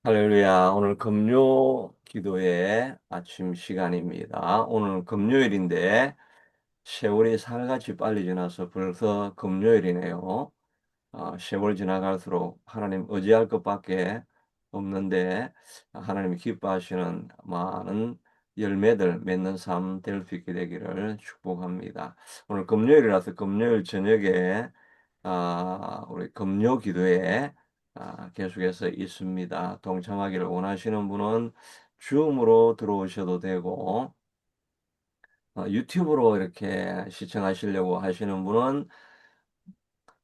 할렐루야. 오늘 금요 기도의 아침 시간입니다. 오늘 금요일인데 세월이 살같이 빨리 지나서 벌써 금요일이네요. 세월 지나갈수록 하나님 의지할 것밖에 없는데 하나님이 기뻐하시는 많은 열매들 맺는 삶 될 수 있게 되기를 축복합니다. 오늘 금요일이라서 금요일 저녁에 우리 금요 기도에 계속해서 있습니다. 동참하기를 원하시는 분은 줌으로 들어오셔도 되고 유튜브로 이렇게 시청하시려고 하시는 분은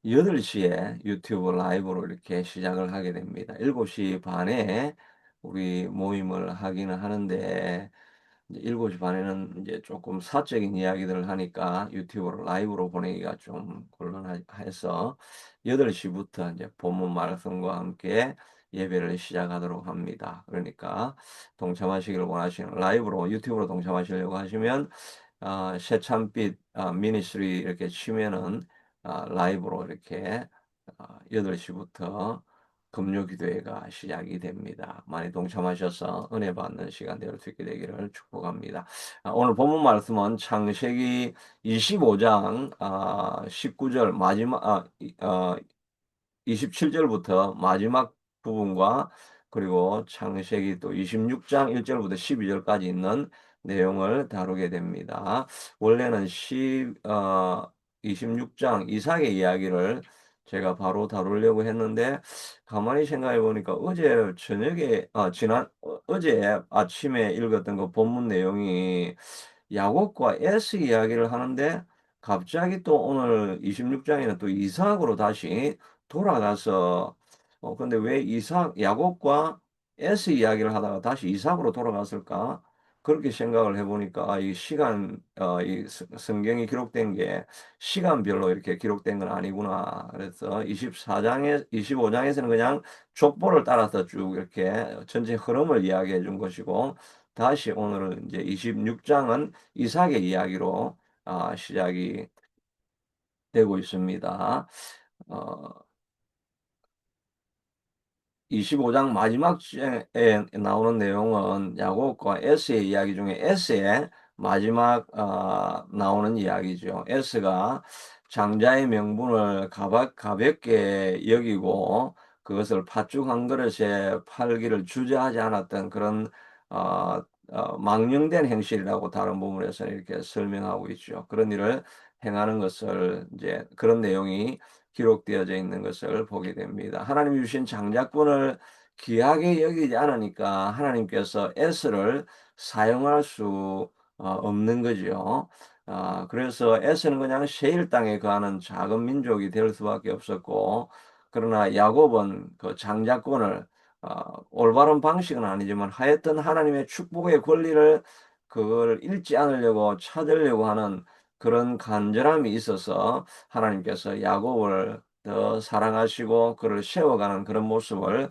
8시에 유튜브 라이브로 이렇게 시작을 하게 됩니다. 7시 반에 우리 모임을 하기는 하는데 이제 7시 반에는 이제 조금 사적인 이야기들을 하니까 유튜브로 라이브로 보내기가 좀 곤란해서 8시부터 이제 본문 말씀과 함께 예배를 시작하도록 합니다. 그러니까 동참하시기를 원하시는 라이브로 유튜브로 동참하시려고 하시면 새참빛 미니스트리 이렇게 치면은 라이브로 이렇게 8시부터 금요 기도회가 시작이 됩니다. 많이 동참하셔서 은혜 받는 시간 될 수 있게 되기를 축복합니다. 오늘 본문 말씀은 창세기 25장 19절 마지막 27절부터 마지막 부분과 그리고 창세기 또 26장 1절부터 12절까지 있는 내용을 다루게 됩니다. 원래는 26장 이삭의 이야기를 제가 바로 다루려고 했는데 가만히 생각해 보니까 어제 저녁에 어제 아침에 읽었던 그 본문 내용이 야곱과 에스 이야기를 하는데 갑자기 또 오늘 26장에는 또 이삭으로 다시 돌아가서 근데 왜 이삭 야곱과 에스 이야기를 하다가 다시 이삭으로 돌아갔을까? 그렇게 생각을 해보니까 이 시간 이 성경이 기록된 게 시간별로 이렇게 기록된 건 아니구나. 그래서 25장에서는 그냥 족보를 따라서 쭉 이렇게 전체 흐름을 이야기해 준 것이고 다시 오늘은 이제 26장은 이삭의 이야기로 시작이 되고 있습니다. 어, 25장 마지막 주에 나오는 내용은 야곱과 에스의 이야기 중에 에스의 마지막 나오는 이야기죠. 에스가 장자의 명분을 가볍게 여기고 그것을 팥죽 한 그릇에 팔기를 주저하지 않았던 그런 망령된 행실이라고 다른 부분에서 이렇게 설명하고 있죠. 그런 일을 행하는 것을 이제 그런 내용이 기록되어져 있는 것을 보게 됩니다. 하나님 주신 장자권을 귀하게 여기지 않으니까 하나님께서 에스를 사용할 수 없는 거죠. 그래서 에스는 그냥 세일 땅에 거하는 작은 민족이 될 수밖에 없었고, 그러나 야곱은 그 장자권을 올바른 방식은 아니지만 하여튼 하나님의 축복의 권리를 그걸 잃지 않으려고 찾으려고 하는 그런 간절함이 있어서 하나님께서 야곱을 더 사랑하시고 그를 세워가는 그런 모습을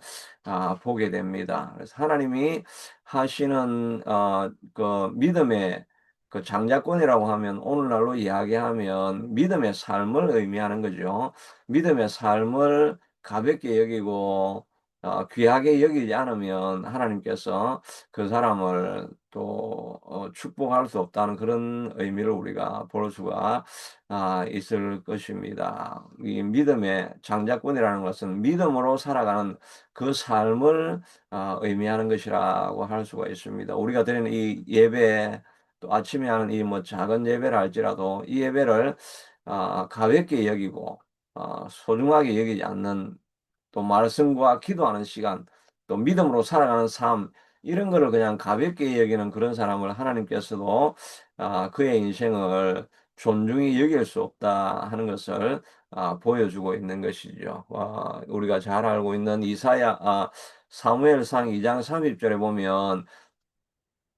보게 됩니다. 그래서 하나님이 하시는 그 믿음의 그 장자권이라고 하면 오늘날로 이야기하면 믿음의 삶을 의미하는 거죠. 믿음의 삶을 가볍게 여기고 귀하게 여기지 않으면 하나님께서 그 사람을 또 축복할 수 없다는 그런 의미를 우리가 볼 수가 있을 것입니다. 이 믿음의 장자권이라는 것은 믿음으로 살아가는 그 삶을 의미하는 것이라고 할 수가 있습니다. 우리가 드리는 이 예배 또 아침에 하는 이 뭐 작은 예배를 할지라도 이 예배를 가볍게 여기고 소중하게 여기지 않는 또 말씀과 기도하는 시간, 또 믿음으로 살아가는 삶, 이런 거를 그냥 가볍게 여기는 그런 사람을 하나님께서도 그의 인생을 존중히 여길 수 없다 하는 것을 보여주고 있는 것이죠. 우리가 잘 알고 있는 사무엘상 2장 30절에 보면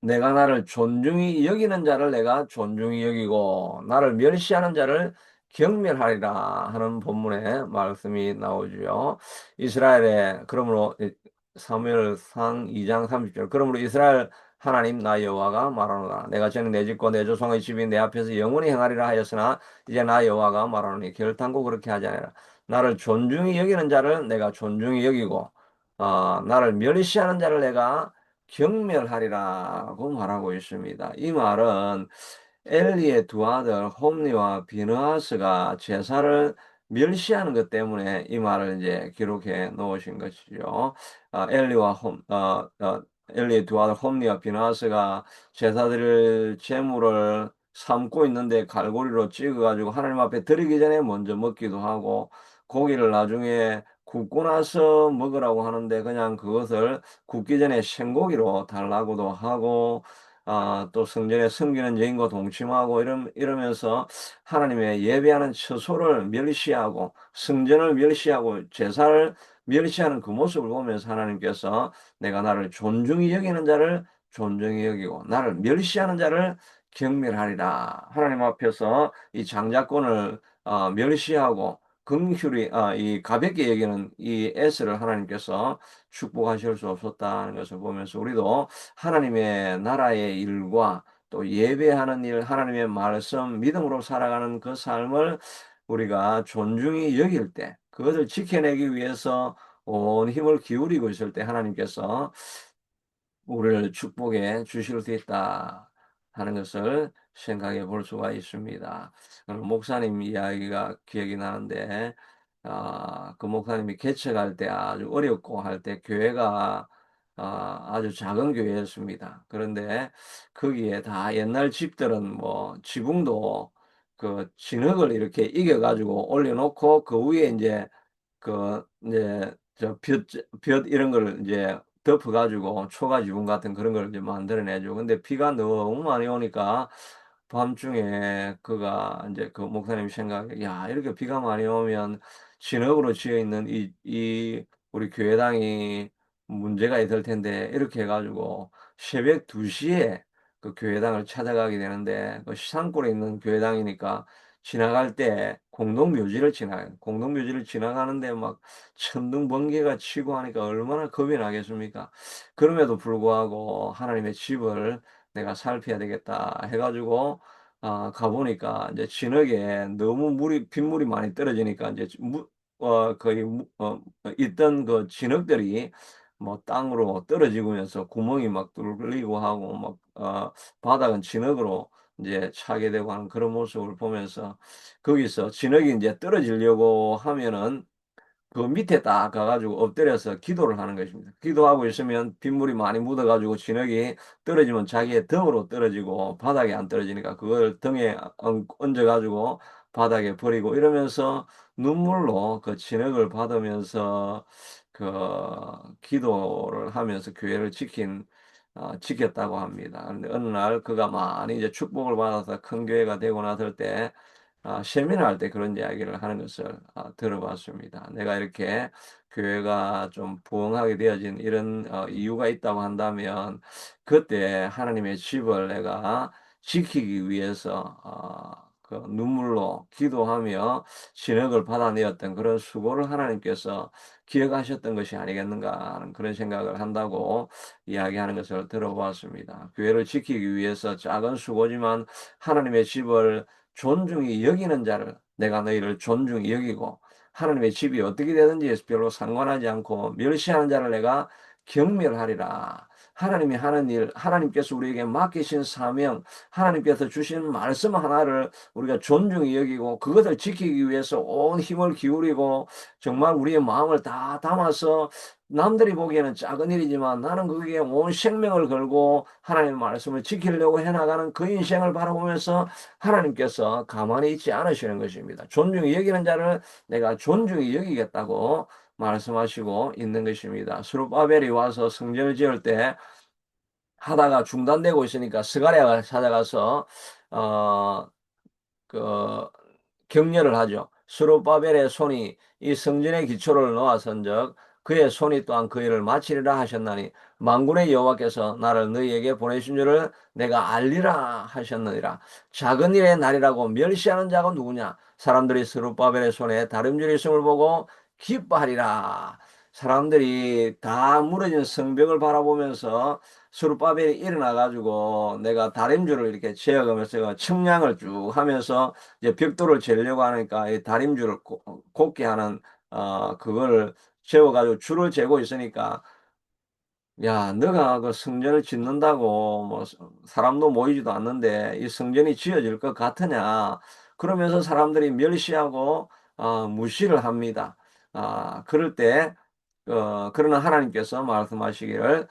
내가 나를 존중히 여기는 자를 내가 존중히 여기고 나를 멸시하는 자를 경멸하리라 하는 본문의 말씀이 나오죠. 이스라엘의 그러므로 사무엘상 2장 30절 그러므로 이스라엘 하나님 나 여호와가 말하노라 내가 전에 내 집과 내 조상의 집이 내 앞에서 영원히 행하리라 하였으나 이제 나 여호와가 말하노니 결단코 그렇게 하지 아니라 나를 존중히 여기는 자를 내가 존중히 여기고 나를 멸시하는 자를 내가 경멸하리라고 말하고 있습니다. 이 말은 엘리의 두 아들 홈리와 비느하스가 제사를 멸시하는 것 때문에 이 말을 이제 기록해 놓으신 것이죠. 엘리의 두 아들 홈리와 비느하스가 제사드릴 제물을 삶고 있는데 갈고리로 찍어가지고 하나님 앞에 드리기 전에 먼저 먹기도 하고, 고기를 나중에 굽고 나서 먹으라고 하는데 그냥 그것을 굽기 전에 생고기로 달라고도 하고, 또 성전에 섬기는 여인과 동침하고 이러면서 하나님의 예배하는 처소를 멸시하고 성전을 멸시하고 제사를 멸시하는 그 모습을 보면서 하나님께서 내가 나를 존중히 여기는 자를 존중히 여기고 나를 멸시하는 자를 경멸하리라. 하나님 앞에서 이 장자권을 멸시하고 긍휼히 이 가볍게 여기는 이 에스를 하나님께서 축복하실 수 없었다는 것을 보면서 우리도 하나님의 나라의 일과 또 예배하는 일, 하나님의 말씀, 믿음으로 살아가는 그 삶을 우리가 존중히 여길 때, 그것을 지켜내기 위해서 온 힘을 기울이고 있을 때 하나님께서 우리를 축복해 주실 수 있다 하는 것을 생각해 볼 수가 있습니다. 오늘 목사님 이야기가 기억이 나는데, 그 목사님이 개척할 때 아주 어렵고 할 때 교회가 아주 작은 교회였습니다. 그런데 거기에 다 옛날 집들은 뭐 지붕도 그 진흙을 이렇게 이겨가지고 올려놓고 그 위에 이제 벼 이런 걸 이제 덮어가지고 초가지붕 같은 그런 걸 이제 만들어내죠. 근데 비가 너무 많이 오니까 밤중에 그가 이제 그 목사님 생각에, 야, 이렇게 비가 많이 오면 진흙으로 지어 있는 이 우리 교회당이 문제가 있을 텐데, 이렇게 해가지고 새벽 2시에 그 교회당을 찾아가게 되는데, 그 시산골에 있는 교회당이니까 지나갈 때 공동묘지를 지나가는데 막 천둥 번개가 치고 하니까 얼마나 겁이 나겠습니까? 그럼에도 불구하고 하나님의 집을 내가 살펴야 되겠다 해가지고 가보니까 이제 진흙에 너무 빗물이 많이 떨어지니까 이제 거의 있던 그 진흙들이 뭐 땅으로 떨어지면서 구멍이 막 뚫리고 하고 막 바닥은 진흙으로 이제 차게 되고 하는 그런 모습을 보면서, 거기서 진흙이 이제 떨어지려고 하면은 그 밑에 딱 가가지고 엎드려서 기도를 하는 것입니다. 기도하고 있으면 빗물이 많이 묻어가지고 진흙이 떨어지면 자기의 등으로 떨어지고 바닥에 안 떨어지니까 그걸 등에 얹어가지고 바닥에 버리고 이러면서 눈물로 그 진흙을 받으면서 그 기도를 하면서 교회를 지켰다고 합니다. 그런데 어느 날 그가 많이 이제 축복을 받아서 큰 교회가 되고 났을 때 세미나할 때 그런 이야기를 하는 것을 들어봤습니다. 내가 이렇게 교회가 좀 부흥하게 되어진 이런 이유가 있다고 한다면 그때 하나님의 집을 내가 지키기 위해서 그 눈물로 기도하며 진흙을 받아내었던 그런 수고를 하나님께서 기억하셨던 것이 아니겠는가 하는 그런 생각을 한다고 이야기하는 것을 들어보았습니다. 교회를 지키기 위해서 작은 수고지만 하나님의 집을 존중히 여기는 자를 내가 너희를 존중히 여기고, 하나님의 집이 어떻게 되든지 별로 상관하지 않고 멸시하는 자를 내가 경멸하리라. 하나님이 하는 일, 하나님께서 우리에게 맡기신 사명, 하나님께서 주신 말씀 하나를 우리가 존중히 여기고 그것을 지키기 위해서 온 힘을 기울이고 정말 우리의 마음을 다 담아서, 남들이 보기에는 작은 일이지만 나는 거기에 온 생명을 걸고 하나님의 말씀을 지키려고 해나가는 그 인생을 바라보면서 하나님께서 가만히 있지 않으시는 것입니다. 존중히 여기는 자를 내가 존중히 여기겠다고 말씀하시고 있는 것입니다. 스룹바벨이 와서 성전을 지을 때 하다가 중단되고 있으니까 스가랴가 찾아가서 어, 그 격려를 하죠. 스룹바벨의 손이 이 성전의 기초를 놓아선즉 그의 손이 또한 그 일을 마치리라 하셨나니 만군의 여호와께서 나를 너희에게 보내신 줄을 내가 알리라 하셨느니라. 작은 일의 날이라고 멸시하는 자가 누구냐? 사람들이 스룹바벨의 손에 다름질이 있음을 보고 기뻐하리라. 사람들이 다 무너진 성벽을 바라보면서 스룹바벨이 일어나 가지고 내가 다림줄을 이렇게 재어가면서 측량을 쭉 하면서 이제 벽돌을 재려고 하니까 이 다림줄을 곱게 하는 그걸 재워가지고 줄을 재고 있으니까 야, 너가 그 성전을 짓는다고 뭐 사람도 모이지도 않는데 이 성전이 지어질 것 같으냐? 그러면서 사람들이 멸시하고 무시를 합니다. 그럴 때 그러나 하나님께서 말씀하시기를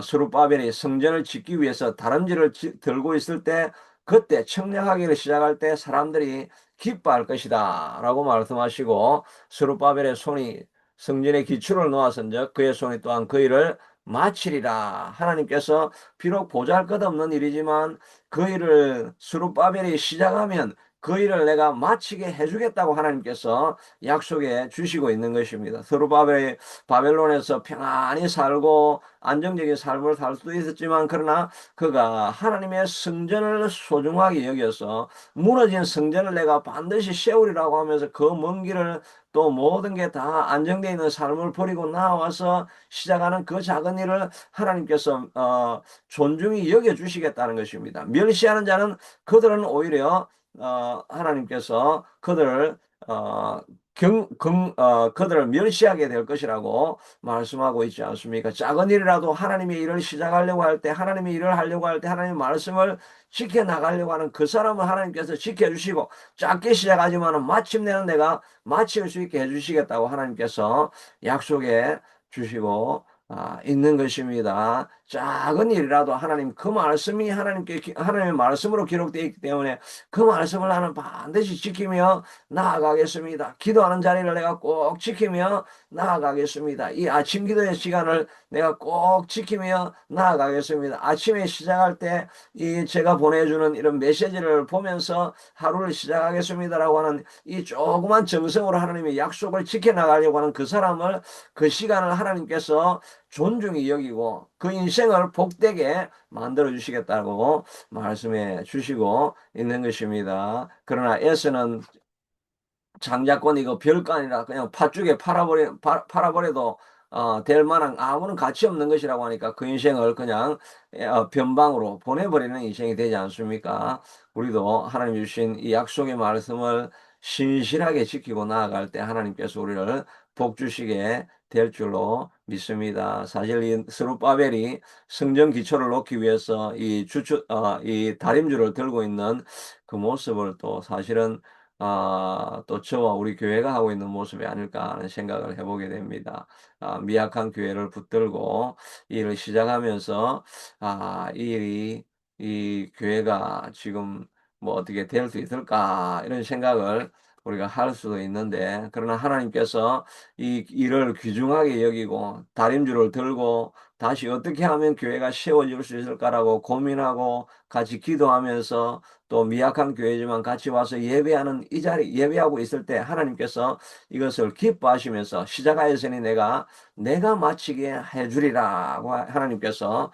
스룹바벨이 성전을 짓기 위해서 다람쥐를 들고 있을 때 그때 청량하기를 시작할 때 사람들이 기뻐할 것이다 라고 말씀하시고 스룹바벨의 손이 성전의 기초를 놓아선즉 그의 손이 또한 그 일을 마치리라. 하나님께서 비록 보잘것없는 일이지만 그 일을 스룹바벨이 시작하면 그 일을 내가 마치게 해주겠다고 하나님께서 약속해 주시고 있는 것입니다. 스룹바벨이 바벨론에서 평안히 살고 안정적인 삶을 살 수도 있었지만 그러나 그가 하나님의 성전을 소중하게 여겨서 무너진 성전을 내가 반드시 세우리라고 하면서 그 먼 길을 또 모든 게 다 안정되어 있는 삶을 버리고 나와서 시작하는 그 작은 일을 하나님께서 존중히 여겨주시겠다는 것입니다. 멸시하는 자는 그들은 오히려 하나님께서 그들을 어, 그들을 멸시하게 될 것이라고 말씀하고 있지 않습니까? 작은 일이라도 하나님의 일을 시작하려고 할 때, 하나님의 일을 하려고 할 때, 하나님의 말씀을 지켜나가려고 하는 그 사람을 하나님께서 지켜주시고, 작게 시작하지만은 마침내는 내가 마칠 수 있게 해주시겠다고 하나님께서 약속해 주시고, 있는 것입니다. 작은 일이라도 하나님 그 말씀이 하나님의 말씀으로 기록되어 있기 때문에 그 말씀을 나는 반드시 지키며 나아가겠습니다. 기도하는 자리를 내가 꼭 지키며 나아가겠습니다. 이 아침 기도의 시간을 내가 꼭 지키며 나아가겠습니다. 아침에 시작할 때 이 제가 보내주는 이런 메시지를 보면서 하루를 시작하겠습니다라고 하는 이 조그만 정성으로 하나님의 약속을 지켜나가려고 하는 그 사람을 그 시간을 하나님께서 존중히 여기고 그 인생을 복되게 만들어 주시겠다고 말씀해 주시고 있는 것입니다. 그러나 에서는 장자권 이거 별거 아니라 그냥 팥죽에 팔아버려도 될 만한 아무런 가치 없는 것이라고 하니까 그 인생을 그냥 변방으로 보내버리는 인생이 되지 않습니까? 우리도 하나님 주신 이 약속의 말씀을 신실하게 지키고 나아갈 때 하나님께서 우리를 복 주시게 될 줄로 믿습니다. 사실 이 스룹바벨이 성전 기초를 놓기 위해서 이 다림줄을 들고 있는 그 모습을 또 사실은 또 저와 우리 교회가 하고 있는 모습이 아닐까 하는 생각을 해보게 됩니다. 미약한 교회를 붙들고 이 일을 시작하면서 이 일이 이 교회가 지금 뭐 어떻게 될 수 있을까 이런 생각을 우리가 할 수도 있는데 그러나 하나님께서 이 일을 귀중하게 여기고 다림줄을 들고 다시 어떻게 하면 교회가 세워질 수 있을까라고 고민하고 같이 기도하면서 또 미약한 교회지만 같이 와서 예배하는 이 자리 예배하고 있을 때 하나님께서 이것을 기뻐하시면서 시작하였으니 내가 마치게 해주리라고 하나님께서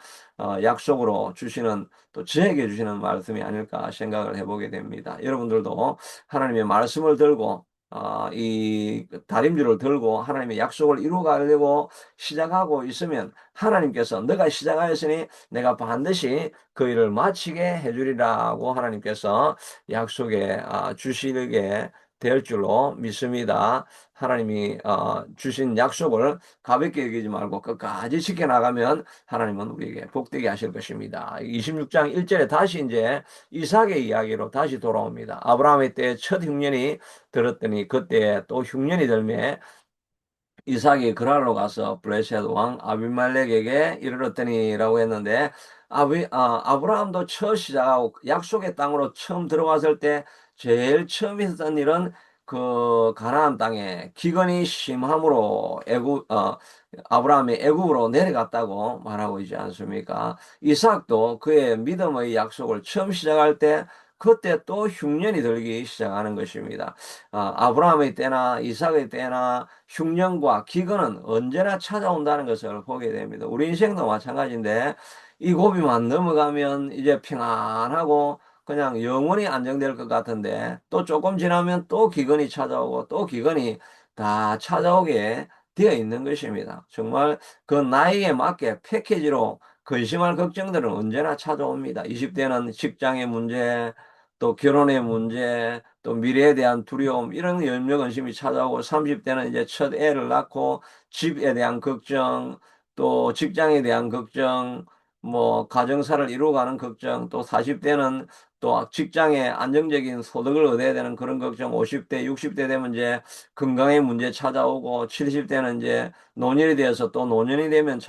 약속으로 주시는 또 저에게 주시는 말씀이 아닐까 생각을 해보게 됩니다. 여러분들도 하나님의 말씀을 들고 이 다림줄을 들고 하나님의 약속을 이루어가려고 시작하고 있으면 하나님께서 너가 시작하였으니 내가 반드시 그 일을 마치게 해주리라고 하나님께서 약속해 주시게 될 줄로 믿습니다. 하나님이 주신 약속을 가볍게 여기지 말고 끝까지 지켜나가면 하나님은 우리에게 복되게 하실 것입니다. 26장 1절에 다시 이제 이삭의 이야기로 다시 돌아옵니다. 아브라함의 때 첫 흉년이 들었더니 그때 또 흉년이 들매 이삭이 그랄로 가서 블레셋 왕 아비멜렉에게 이르렀더니라고 했는데 아브라함도 처음 시작하고 약속의 땅으로 처음 들어갔을 때 제일 처음 했던 일은 그 가나안 땅에 기근이 심함으로 아브라함이 애굽으로 내려갔다고 말하고 있지 않습니까? 이삭도 그의 믿음의 약속을 처음 시작할 때 그때 또 흉년이 들기 시작하는 것입니다. 아브라함의 때나 이삭의 때나 흉년과 기근은 언제나 찾아온다는 것을 보게 됩니다. 우리 인생도 마찬가지인데 이 고비만 넘어가면 이제 평안하고 그냥 영원히 안정될 것 같은데 또 조금 지나면 또 기근이 찾아오고 또 기근이 다 찾아오게 되어 있는 것입니다. 정말 그 나이에 맞게 패키지로 근심할 걱정들은 언제나 찾아옵니다. 20대는 직장의 문제, 또 결혼의 문제, 또 미래에 대한 두려움, 이런 염려, 근심이 찾아오고, 30대는 이제 첫 애를 낳고, 집에 대한 걱정, 또 직장에 대한 걱정, 뭐, 가정사를 이루어가는 걱정, 또 40대는 또 직장에 안정적인 소득을 얻어야 되는 그런 걱정, 50대, 60대 되면 이제 건강의 문제 찾아오고, 70대는 이제 노년이 되어서 또 노년이 되면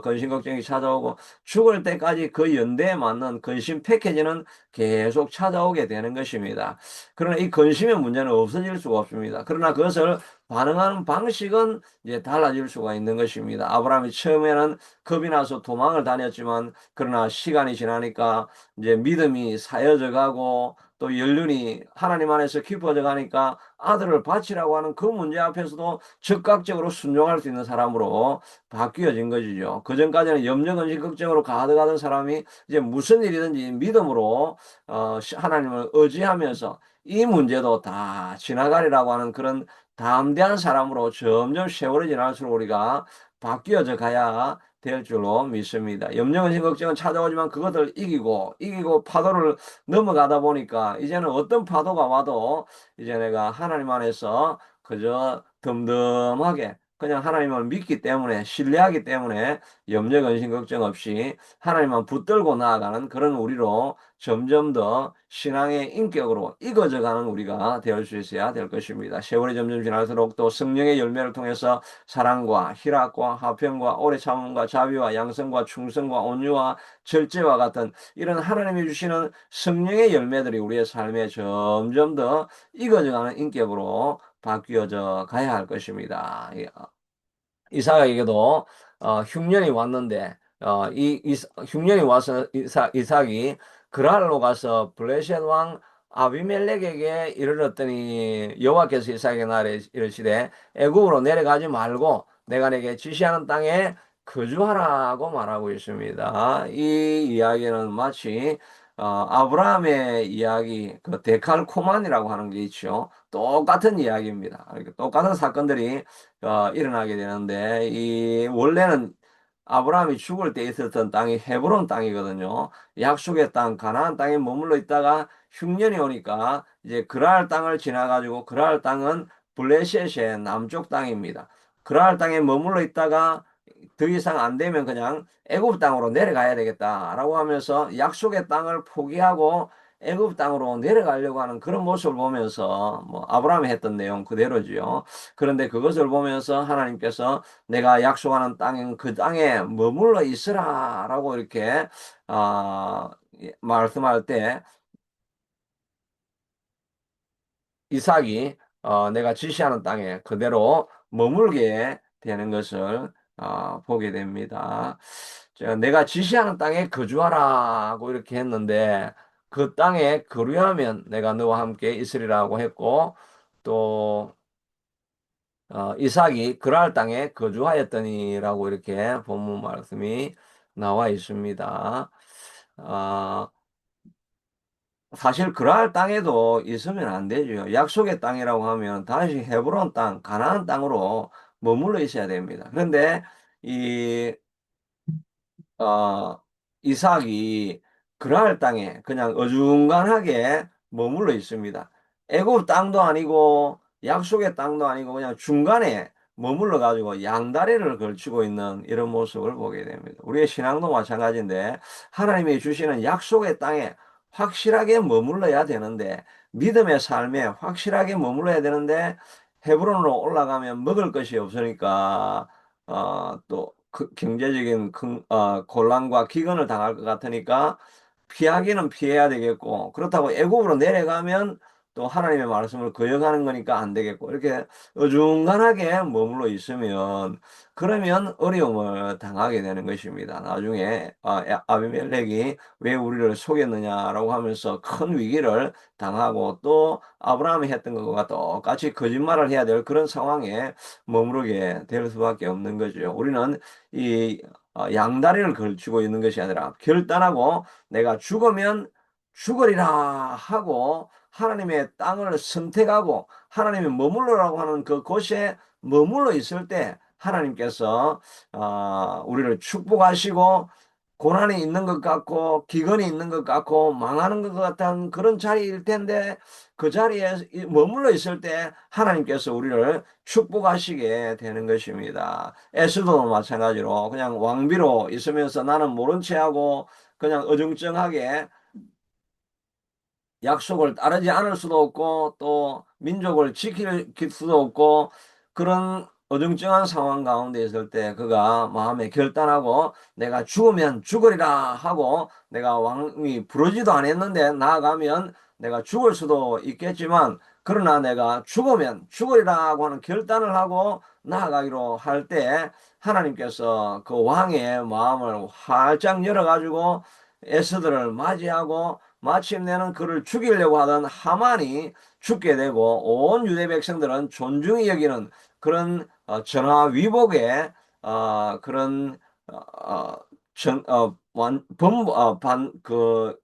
근심 걱정이 찾아오고, 죽을 때까지 그 연대에 맞는 근심 패키지는 계속 찾아오게 되는 것입니다. 그러나 이 근심의 문제는 없어질 수가 없습니다. 그러나 그것을 반응하는 방식은 이제 달라질 수가 있는 것입니다. 아브라함이 처음에는 겁이 나서 도망을 다녔지만, 그러나 시간이 지나니까 이제 믿음이 사여져 가고, 또 연륜이 하나님 안에서 깊어져 가니까 아들을 바치라고 하는 그 문제 앞에서도 즉각적으로 순종할 수 있는 사람으로 바뀌어진 것이죠. 그전까지는 염려, 근심, 걱정으로 가득하던 사람이 이제 무슨 일이든지 믿음으로 하나님을 의지하면서 이 문제도 다 지나가리라고 하는 그런 담대한 사람으로 점점 세월이 지날수록 우리가 바뀌어져 가야 될 줄로 믿습니다. 염려, 근심, 걱정은 찾아오지만 그것을 이기고 파도를 넘어가다 보니까 이제는 어떤 파도가 와도 이제 내가 하나님 안에서 그저 덤덤하게 그냥 하나님을 믿기 때문에, 신뢰하기 때문에 염려, 근심, 걱정 없이 하나님만 붙들고 나아가는 그런 우리로 점점 더 신앙의 인격으로 익어져가는 우리가 되어 수 있어야 될 것입니다. 세월이 점점 지날수록 또 성령의 열매를 통해서 사랑과 희락과 화평과 오래 참음과 자비와 양성과 충성과 온유와 절제와 같은 이런 하나님이 주시는 성령의 열매들이 우리의 삶에 점점 더 익어져가는 인격으로 바뀌어져 가야 할 것입니다. 이삭에게도 흉년이 왔는데 흉년이 와서 이삭이 그랄로 가서 블레셋 왕 아비멜렉에게 이르렀더니 여호와께서 이삭에게 말해 이르시되 애굽으로 내려가지 말고 내가 내게 지시하는 땅에 거주하라고 말하고 있습니다. 이 이야기는 마치 아브라함의 이야기, 그 데칼코만이라고 하는 게 있죠. 똑같은 이야기입니다. 똑같은 사건들이 일어나게 되는데, 이 원래는 아브라함이 죽을 때 있었던 땅이 헤브론 땅이거든요. 약속의 땅, 가나안 땅에 머물러 있다가 흉년이 오니까 이제 그랄 땅을 지나가지고, 그랄 땅은 블레셋의 남쪽 땅입니다. 그랄 땅에 머물러 있다가 더 이상 안 되면 그냥 애굽 땅으로 내려가야 되겠다라고 하면서 약속의 땅을 포기하고 애굽 땅으로 내려가려고 하는 그런 모습을 보면서, 뭐 아브라함이 했던 내용 그대로지요. 그런데 그것을 보면서 하나님께서 내가 약속하는 땅인 그 땅에 머물러 있으라라고 이렇게 아, 말씀할 때 이삭이 내가 지시하는 땅에 그대로 머물게 되는 것을 보게 됩니다. 내가 지시하는 땅에 거주하라고 이렇게 했는데, 그 땅에 거류하면 내가 너와 함께 있으리라고 했고, 또 이삭이 그랄 땅에 거주하였더니라고 이렇게 본문 말씀이 나와 있습니다. 아, 사실 그랄 땅에도 있으면 안 되죠. 약속의 땅이라고 하면 다시 헤브론 땅, 가나안 땅으로 머물러 있어야 됩니다. 그런데 이 어, 이삭이 그랄 땅에 그냥 어중간하게 머물러 있습니다. 애굽 땅도 아니고 약속의 땅도 아니고 그냥 중간에 머물러 가지고 양다리를 걸치고 있는 이런 모습을 보게 됩니다. 우리의 신앙도 마찬가지인데, 하나님이 주시는 약속의 땅에 확실하게 머물러야 되는데, 믿음의 삶에 확실하게 머물러야 되는데, 헤브론으로 올라가면 먹을 것이 없으니까 또 경제적인 곤란과 기근을 당할 것 같으니까 피하기는 피해야 되겠고, 그렇다고 애굽으로 내려가면 또 하나님의 말씀을 거역하는 거니까 안 되겠고, 이렇게 어중간하게 머물러 있으면 그러면 어려움을 당하게 되는 것입니다. 나중에 아비멜렉이 왜 우리를 속였느냐라고 하면서 큰 위기를 당하고, 또 아브라함이 했던 것과 똑같이 거짓말을 해야 될 그런 상황에 머무르게 될 수밖에 없는 거죠. 우리는 이 양다리를 걸치고 있는 것이 아니라 결단하고 내가 죽으면 죽으리라 하고 하나님의 땅을 선택하고 하나님이 머물러라고 하는 그 곳에 머물러 있을 때 하나님께서 우리를 축복하시고 고난이 있는 것 같고 기근이 있는 것 같고 망하는 것 같은 그런 자리일 텐데, 그 자리에 머물러 있을 때 하나님께서 우리를 축복하시게 되는 것입니다. 에스더도 마찬가지로 그냥 왕비로 있으면서 나는 모른 체하고 그냥 어정쩡하게 약속을 따르지 않을 수도 없고 또 민족을 지킬 수도 없고, 그런 어정쩡한 상황 가운데 있을 때 그가 마음에 결단하고 내가 죽으면 죽으리라 하고, 내가 왕이 부르지도 않았는데 나아가면 내가 죽을 수도 있겠지만 그러나 내가 죽으면 죽으리라고 하는 결단을 하고 나아가기로 할 때, 하나님께서 그 왕의 마음을 활짝 열어가지고 에스더를 맞이하고 마침내는 그를 죽이려고 하던 하만이 죽게 되고, 온 유대 백성들은 존중히 여기는 그런 전화위복의 그런 어, 어, 전, 완, 범, 반, 그,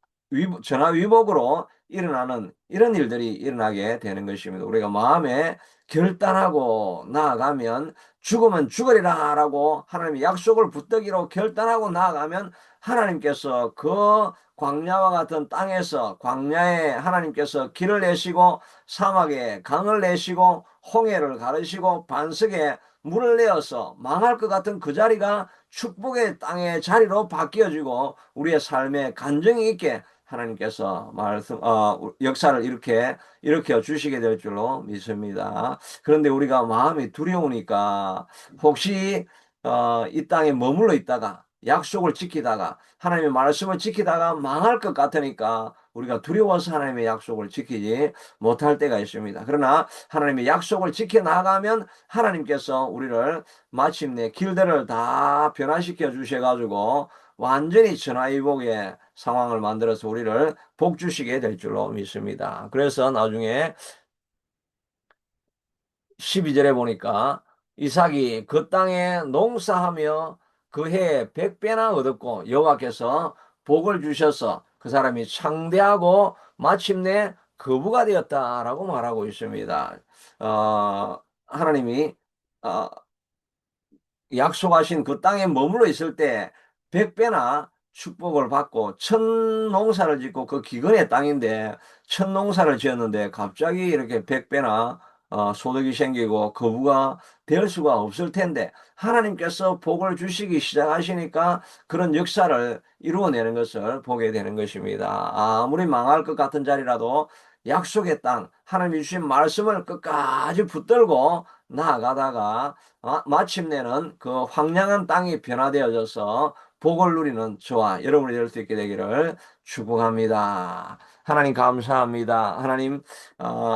전화위복으로 일어나는 이런 일들이 일어나게 되는 것입니다. 우리가 마음에 결단하고 나아가면, 죽으면 죽으리라 라고 하나님의 약속을 붙들기로 결단하고 나아가면 하나님께서 그 광야와 같은 땅에서, 광야에 하나님께서 길을 내시고 사막에 강을 내시고 홍해를 가르시고 반석에 물을 내어서 망할 것 같은 그 자리가 축복의 땅의 자리로 바뀌어지고 우리의 삶에 간증이 있게 하나님께서 역사를 이렇게 일으켜 주시게 될 줄로 믿습니다. 그런데 우리가 마음이 두려우니까 혹시 이 땅에 머물러 있다가 약속을 지키다가 하나님의 말씀을 지키다가 망할 것 같으니까 우리가 두려워서 하나님의 약속을 지키지 못할 때가 있습니다. 그러나 하나님의 약속을 지켜나가면 하나님께서 우리를 마침내 길들을 다 변화시켜 주셔가지고 완전히 전화위복의 상황을 만들어서 우리를 복 주시게 될 줄로 믿습니다. 그래서 나중에 12절에 보니까 이삭이 그 땅에 농사하며 그 해에 100배나 얻었고 여호와께서 복을 주셔서 그 사람이 창대하고 마침내 거부가 되었다라고 말하고 있습니다. 하나님이 어, 약속하신 그 땅에 머물러 있을 때 100배나 축복을 받고 첫 농사를 짓고, 그 기근의 땅인데 첫 농사를 지었는데 갑자기 이렇게 100배나 소득이 생기고 거부가 될 수가 없을 텐데 하나님께서 복을 주시기 시작하시니까 그런 역사를 이루어내는 것을 보게 되는 것입니다. 아무리 망할 것 같은 자리라도 약속의 땅, 하나님이 주신 말씀을 끝까지 붙들고 나아가다가 마침내는 그 황량한 땅이 변화되어져서 복을 누리는 저와 여러분이 될 수 있게 되기를 축복합니다. 하나님 감사합니다.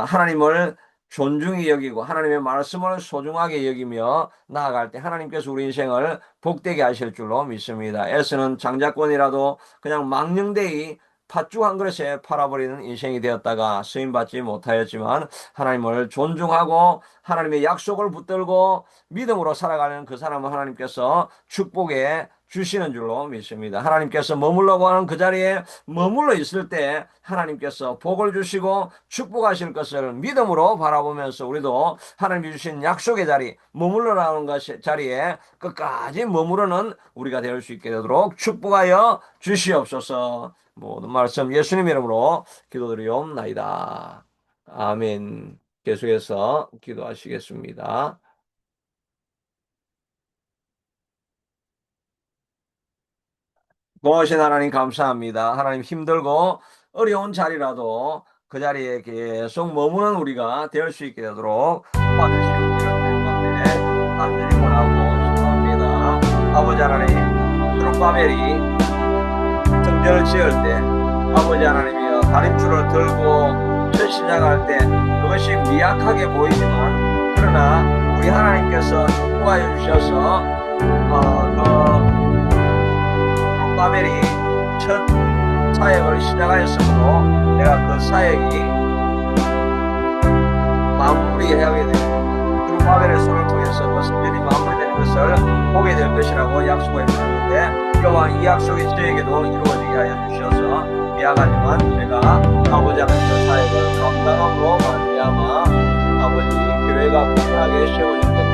하나님을 존중히 여기고 하나님의 말씀을 소중하게 여기며 나아갈 때 하나님께서 우리 인생을 복되게 하실 줄로 믿습니다. 애쓰는 장자권이라도 그냥 망령되이 팥죽 한 그릇에 팔아버리는 인생이 되었다가 쓰임받지 못하였지만, 하나님을 존중하고 하나님의 약속을 붙들고 믿음으로 살아가는 그 사람은 하나님께서 축복에 주시는 줄로 믿습니다. 하나님께서 머물라고 하는 그 자리에 머물러 있을 때 하나님께서 복을 주시고 축복하실 것을 믿음으로 바라보면서 우리도 하나님이 주신 약속의 자리, 머물러라는 자리에 끝까지 머무르는 우리가 될 수 있게 되도록 축복하여 주시옵소서. 모든 말씀 예수님 이름으로 기도드리옵나이다. 아멘. 계속해서 기도하시겠습니다. 고마우신 하나님 감사합니다. 하나님, 힘들고 어려운 자리라도 그 자리에 계속 머무는 우리가 될 수 있게 되도록 도와주시옵기를 주님 가운데 간절히 원하고 기도합니다. 아버지 하나님, 스룹바벨이 성전을 지을 때 아버지 하나님이여 다림줄을 들고 첫 시작할 때 그것이 미약하게 보이지만, 그러나 우리 하나님께서 축복하여 주셔서 바벨이 첫 사역을 시작하였으므로 내가 그 사역이 마무리하게 되고 그리고 바벨의 손을 통해서 그 성전이 마무리되는 것을 보게 될 것이라고 약속을 했는데, 또한 이 약속이 저에게도 이루어지게 하여 주셔서 미안하지만 제가 아버지 하나님의 사역을 감당함으로 말미암아 아버지 교회가 풍성하게 세워질 것